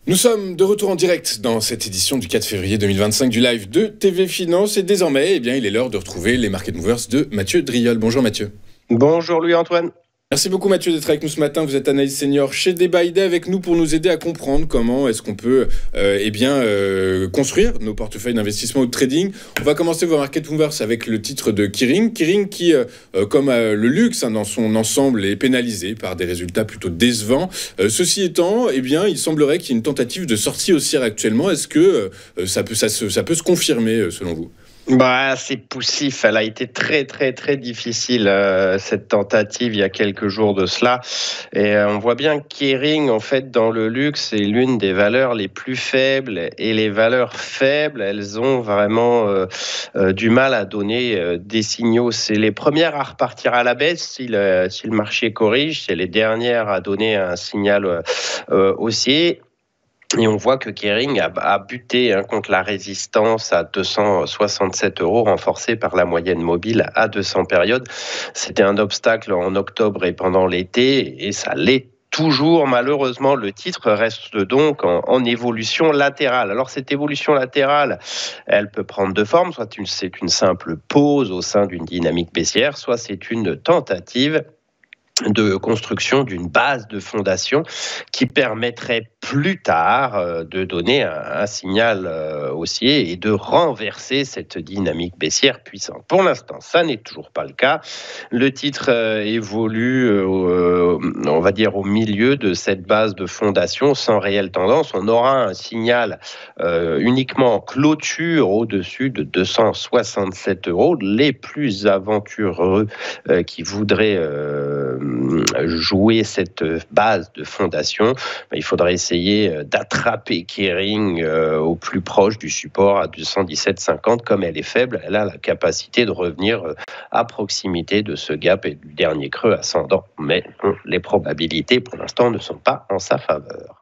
Nous sommes de retour en direct dans cette édition du 4 février 2025 du live de TV Finance et désormais, il est l'heure de retrouver les Market Movers de Mathieu Driol. Bonjour Mathieu. Bonjour Louis-Antoine. Merci beaucoup Mathieu d'être avec nous ce matin. Vous êtes analyste senior chez Day by Day avec nous pour nous aider à comprendre comment est-ce qu'on peut construire nos portefeuilles d'investissement ou de trading. On va commencer vos Market Movers avec le titre de Kering. Kering qui, comme le luxe dans son ensemble, est pénalisé par des résultats plutôt décevants. Ceci étant, il semblerait qu'il y ait une tentative de sortie haussière actuellement. Est-ce que ça peut se confirmer selon vous ? C'est poussif, elle a été très difficile cette tentative il y a quelques jours de cela et on voit bien que Kering en fait dans le luxe est l'une des valeurs les plus faibles et les valeurs faibles elles ont vraiment du mal à donner des signaux. C'est les premières à repartir à la baisse si le marché corrige, c'est les dernières à donner un signal haussier. Et on voit que Kering a buté contre la résistance à 267 €, renforcée par la moyenne mobile à 200 périodes. C'était un obstacle en octobre et pendant l'été, et ça l'est toujours. Malheureusement, le titre reste donc en évolution latérale. Alors cette évolution latérale, elle peut prendre deux formes. Soit c'est une simple pause au sein d'une dynamique baissière, soit c'est une tentative de construction d'une base de fondation qui permettrait plus tard de donner un signal haussier et de renverser cette dynamique baissière puissante. Pour l'instant, ça n'est toujours pas le cas. Le titre évolue, on va dire, au milieu de cette base de fondation sans réelle tendance. On aura un signal uniquement en clôture au-dessus de 267 €. Les plus aventureux qui voudraient jouer cette base de fondation, il faudrait essayer d'attraper Kering au plus proche du support à 217,50. Comme elle est faible, elle a la capacité de revenir à proximité de ce gap et du dernier creux ascendant, mais les probabilités pour l'instant ne sont pas en sa faveur.